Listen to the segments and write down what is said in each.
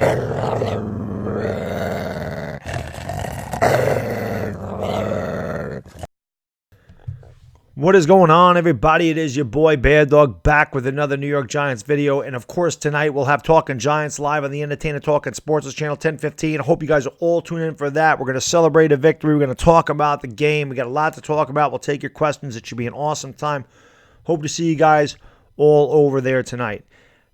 What is going on, everybody? It is your boy Baddog back with another New York Giants video. And of course, tonight we'll have Talking Giants live on the Entertainer Talking Sports channel, 10:15. I hope you guys are all tuning in for that. We're going to celebrate a victory. We're going to talk about the game. We got a lot to talk about. We'll take your questions. It should be an awesome time. Hope to see you guys all over there tonight.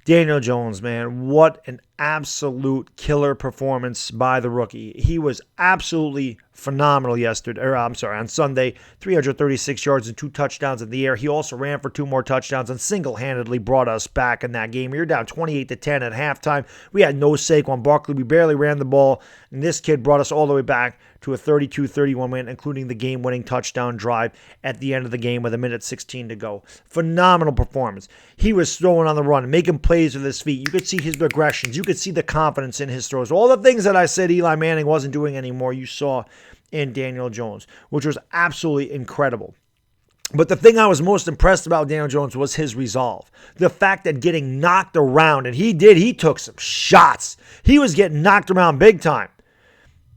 Daniel Jones, man, what an absolute killer performance by the rookie. He was absolutely phenomenal on Sunday. 336 yards and 2 touchdowns in the air. He also ran for 2 more touchdowns and single-handedly brought us back in that game. We were down 28-10 at halftime. We had no Saquon Barkley. We barely ran the ball, and this kid brought us all the way back to a 32-31 win, including the game-winning touchdown drive at the end of the game with 1:16 to go. Phenomenal performance. He was throwing on the run, making plays with his feet. You could see his regressions. You could see the confidence in his throws. All the things that I said Eli Manning wasn't doing anymore, you saw in Daniel Jones, which was absolutely incredible. But the thing I was most impressed about Daniel Jones was his resolve. The fact that getting knocked around, and he took some shots. He was getting knocked around big time.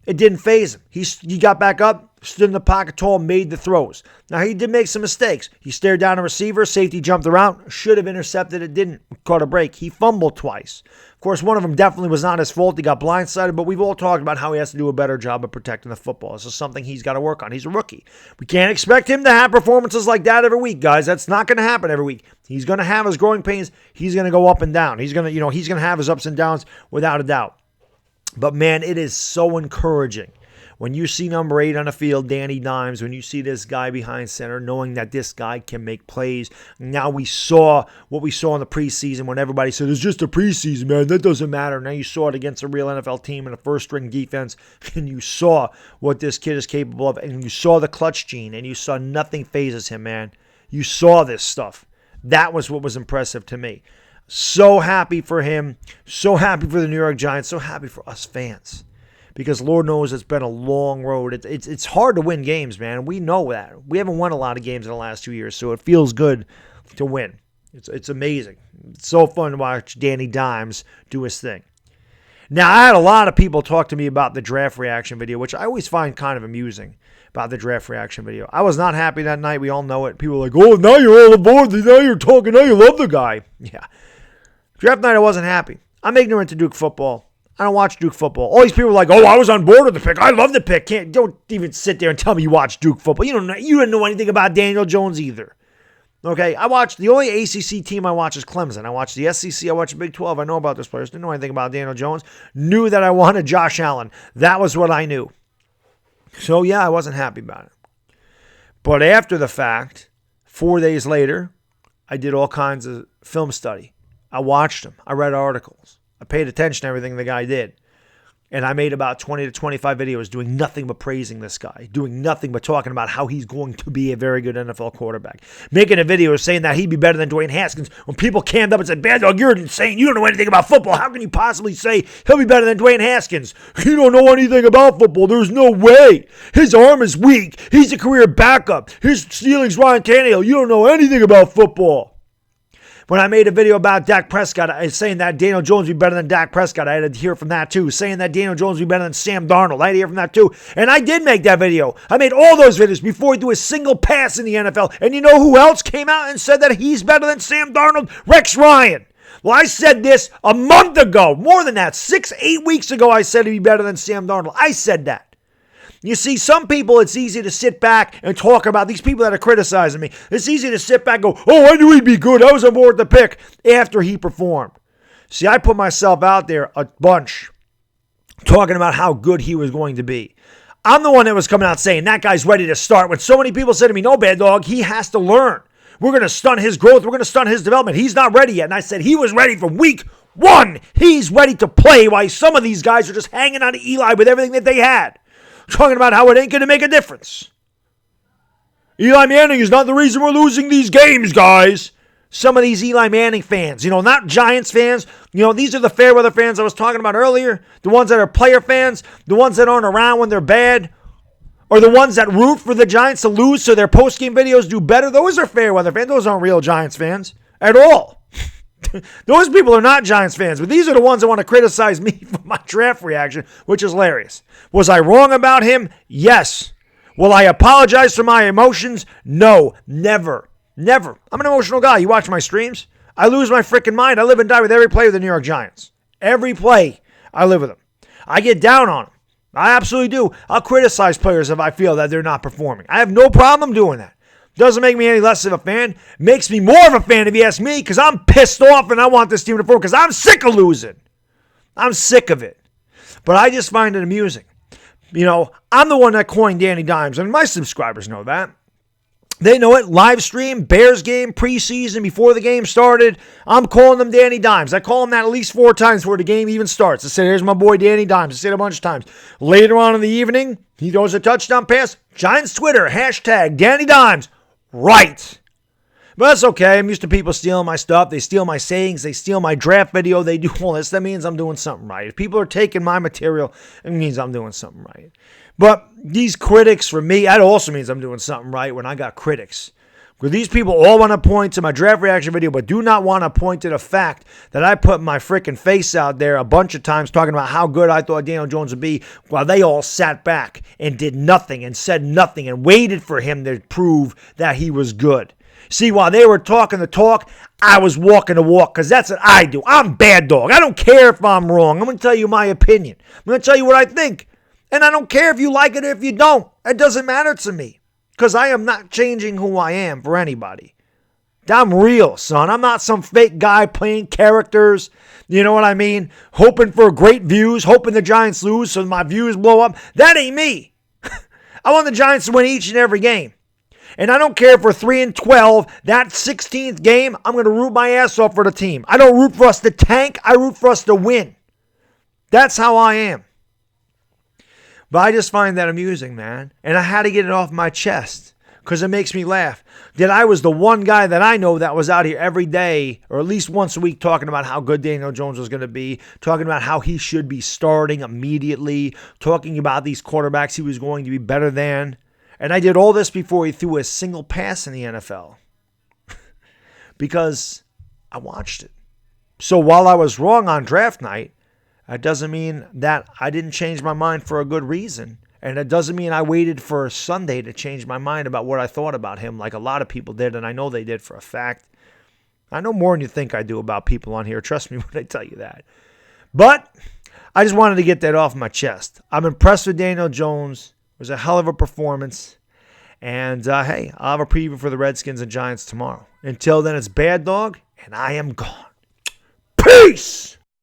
It didn't faze him. He got back up, stood in the pocket tall, made the throws. Now, he did make some mistakes. He stared down a receiver. Safety jumped around. Should have intercepted it. Didn't. Caught a break. He fumbled twice. Of course, one of them definitely was not his fault. He got blindsided, but we've all talked about how he has to do a better job of protecting the football. This is something he's got to work on. He's a rookie. We can't expect him to have performances like that every week, guys. That's not going to happen every week. He's going to have his growing pains. He's going to go up and down. He's going to have his ups and downs without a doubt. But, man, it is so encouraging when you see number 8 on the field, Danny Dimes, when you see this guy behind center, knowing that this guy can make plays. Now we saw what we saw in the preseason when everybody said, it's just a preseason, man. That doesn't matter. Now you saw it against a real NFL team in a first-string defense, and you saw what this kid is capable of, and you saw the clutch gene, and you saw nothing phases him, man. You saw this stuff. That was what was impressive to me. So happy for him, so happy for the New York Giants, so happy for us fans. Because Lord knows it's been a long road. It's hard to win games, man. We know that. We haven't won a lot of games in the last 2 years, so it feels good to win. It's amazing. It's so fun to watch Danny Dimes do his thing. Now, I had a lot of people talk to me about the draft reaction video, which I always find kind of amusing about the draft reaction video. I was not happy that night. We all know it. People were like, oh, now you're all aboard. Now you're talking. Now you love the guy. Yeah. Draft night, I wasn't happy. I'm ignorant to Duke football. I don't watch Duke football. All these people are like, oh, I was on board with the pick. I love the pick. Don't even sit there and tell me you watch Duke football. You didn't know anything about Daniel Jones either. Okay, the only ACC team I watch is Clemson. I watch the SEC. I watch the Big 12. I know about those players. Didn't know anything about Daniel Jones. Knew that I wanted Josh Allen. That was what I knew. So, yeah, I wasn't happy about it. But after the fact, 4 days later, I did all kinds of film study. I watched him. I read articles. I paid attention to everything the guy did. And I made about 20 to 25 videos doing nothing but praising this guy, doing nothing but talking about how he's going to be a very good NFL quarterback. Making a video saying that he'd be better than Dwayne Haskins when people cammed up and said, Baddog, you're insane. You don't know anything about football. How can you possibly say he'll be better than Dwayne Haskins? You don't know anything about football. There's no way. His arm is weak. He's a career backup. His ceiling's Ryan Tannehill. You don't know anything about football. When I made a video about Dak Prescott, saying that Daniel Jones would be better than Dak Prescott, I had to hear from that too. Saying that Daniel Jones would be better than Sam Darnold, I had to hear from that too. And I did make that video. I made all those videos before he threw a single pass in the NFL. And you know who else came out and said that he's better than Sam Darnold? Rex Ryan. Well, I said this a month ago. More than that. 6-8 weeks ago, I said he'd be better than Sam Darnold. I said that. You see, some people, it's easy to sit back and talk about these people that are criticizing me. It's easy to sit back and go, oh, I knew he'd be good. I was on board with the pick after he performed. See, I put myself out there a bunch talking about how good he was going to be. I'm the one that was coming out saying that guy's ready to start. When so many people said to me, no, Baddog, he has to learn. We're going to stunt his growth. We're going to stunt his development. He's not ready yet. And I said he was ready from week 1. He's ready to play while some of these guys are just hanging on to Eli with everything that they had. Talking about how it ain't going to make a difference. Eli Manning is not the reason we're losing these games, guys. Some of these Eli Manning fans, not Giants fans. These are the fair weather fans I was talking about earlier. The ones that are player fans. The ones that aren't around when they're bad. Or the ones that root for the Giants to lose so their post-game videos do better. Those are fair weather fans. Those aren't real Giants fans at all. Those people are not Giants fans, but these are the ones that want to criticize me for my draft reaction, which is hilarious. Was I wrong about him? Yes. Will I apologize for my emotions? No, never. Never. I'm an emotional guy. You watch my streams, I lose my freaking mind. I live and die with every play of the New York Giants. Every play, I live with them. I get down on them. I absolutely do. I'll criticize players if I feel that they're not performing. I have no problem doing that. Doesn't make me any less of a fan. Makes me more of a fan if you ask me, because I'm pissed off and I want this team to perform because I'm sick of losing. I'm sick of it. But I just find it amusing. You know, I'm the one that coined Danny Dimes, and my subscribers know that. They know it. Live stream, Bears game, preseason, before the game started. I'm calling them Danny Dimes. I call him that at least 4 times before the game even starts. I said, here's my boy Danny Dimes. I said it a bunch of times. Later on in the evening, he throws a touchdown pass. Giants Twitter, hashtag Danny Dimes. Right. But that's okay. I'm used to people stealing my stuff. They steal my sayings. They steal my draft video. They do all this. That means I'm doing something right. If people are taking my material, it means I'm doing something right. But these critics, for me, that also means I'm doing something right when I got critics. Because these people all want to point to my draft reaction video, but do not want to point to the fact that I put my freaking face out there a bunch of times talking about how good I thought Daniel Jones would be, while they all sat back and did nothing and said nothing and waited for him to prove that he was good. See, while they were talking the talk, I was walking the walk, because that's what I do. I'm Baddog. I don't care if I'm wrong. I'm going to tell you my opinion. I'm going to tell you what I think. And I don't care if you like it or if you don't. It doesn't matter to me, because I am not changing who I am for anybody. I'm real, son. I'm not some fake guy playing characters. You know what I mean? Hoping for great views, hoping the Giants lose so my views blow up. That ain't me. I want the Giants to win each and every game. And I don't care if we're 3-12, that 16th game, I'm going to root my ass off for the team. I don't root for us to tank. I root for us to win. That's how I am. But I just find that amusing, man. And I had to get it off my chest because it makes me laugh. That I was the one guy that I know that was out here every day, or at least once a week, talking about how good Daniel Jones was going to be, talking about how he should be starting immediately, talking about these quarterbacks he was going to be better than. And I did all this before he threw a single pass in the NFL because I watched it. So while I was wrong on draft night, that doesn't mean that I didn't change my mind for a good reason. And it doesn't mean I waited for Sunday to change my mind about what I thought about him like a lot of people did, and I know they did for a fact. I know more than you think I do about people on here. Trust me when I tell you that. But I just wanted to get that off my chest. I'm impressed with Daniel Jones. It was a hell of a performance. And, hey, I'll have a preview for the Redskins and Giants tomorrow. Until then, it's Baddog, and I am gone. Peace!